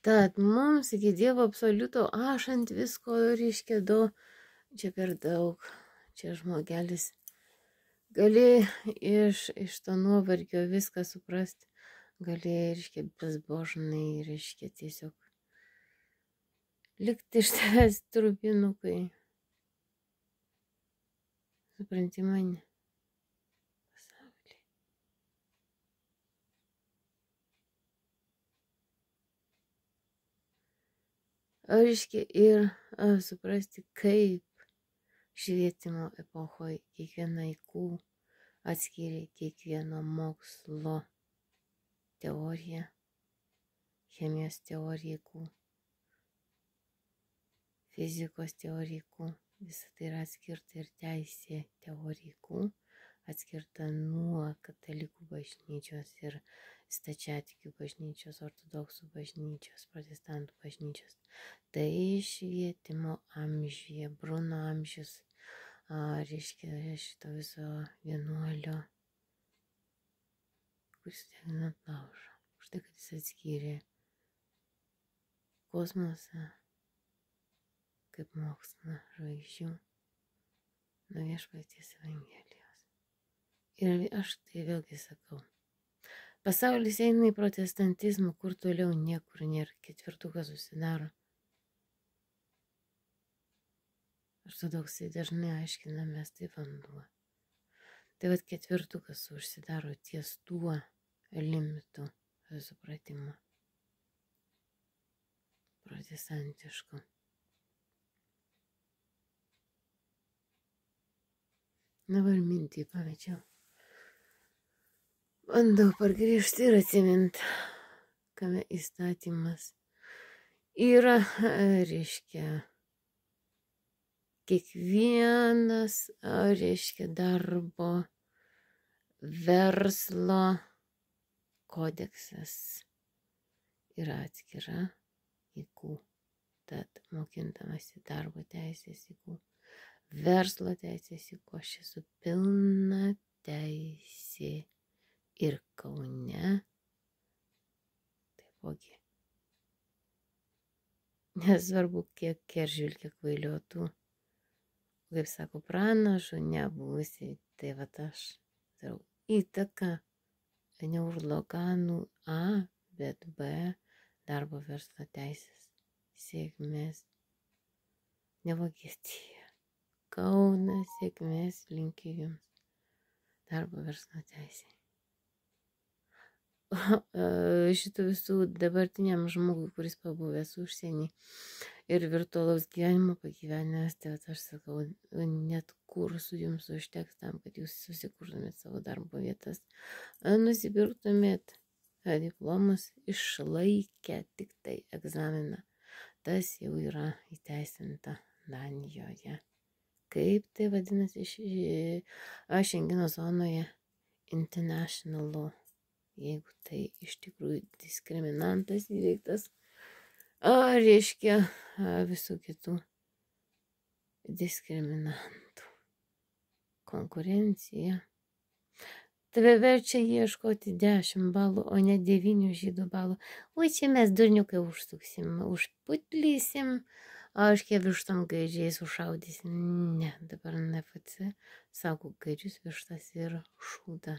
Tad mums iki Dievo absoliuto aš ant visko, reiškia, čia per daug, čia žmogelis gali iš to nuovargio viską suprasti, gali, reiškia, bezbožnai, reiškia, tiesiog likti iš tavęs trupinukai. Supranti mane? Pasaulį. Reiškia, ir suprasti, kaip švietimo epochoje kiekviena IQ atskyrė kiekvieno mokslo teoriją, chemijos teoriją IQ, fizikos teoriją IQ, visą tai yra atskirta ir teisė teorija IQ, atskirta nuo katalikų bažnyčios ir stačiatikių bažnyčios, ortodoksų bažnyčios, protestantų bažnyčios. Tai švietimo amžiuje, Bruno amžius, reiškia šito viso vienuolio, kuris degina laužą. Už tai, kad jis atskyrė kosmosą kaip mokslą žvaigždžių nuo viešpaties evangelijos. Ir aš tai vėlgi sakau. Pasaulis eina į protestantizmą, kur toliau niekur nėra, ketvirtukas susidaro. Ortodoksai dažnai aiškinamės tai vanduo. Tai vat ketvirtukas užsidaro ties tuo limitu supratimo protestantišku. Dabar mintį pamečiau. Bandau pargrįžti ir atsiminti, kame įstatymas yra, reiškia, kiekvienas, reiškia, darbo, verslo kodeksas yra atskira IQ. Tad mokindamasi darbo teisės IQ, verslo teisės IQ, aš esu pilna teisė ir Kaune. Taipogi. Nesvarbu, kiek keržvilgių, kiek kvailiotų. Kaip sako, pranašu nebūsi. Tai vat aš darau įtaką ne urloganų A, bet B darbo verslo teisės sėkmės. Ne Vokietija. Kaunas sėkmės linkiu jums darbo verslo teisė. Šitų visų dabartiniam žmogui, kuris pabuvęs užsienį ir virtualaus gyvenimo pagyvenęs, tai aš sakau, net kursų jums užteks tam, kad jūs susikurtumėt savo darbo vietas, nusipirktumėt diplomus, išlaikę tik tai egzaminą. Tas jau yra įteisinta Danijoje. Kaip tai vadinasi Šengeno zonoje? International law. Jeigu tai iš tikrųjų diskriminantas įveiktas, reiškia visų kitų diskriminantų. Konkurencija. Tave verčia ieškoti 10 balų, o ne 9 žydų balų. O čia mes durniukai užsuksim, užputlysim, aiškiai vištom gaidžiais užšaudysim. Ne, dabar NFC sako gaidžius, vištas ir šūdą.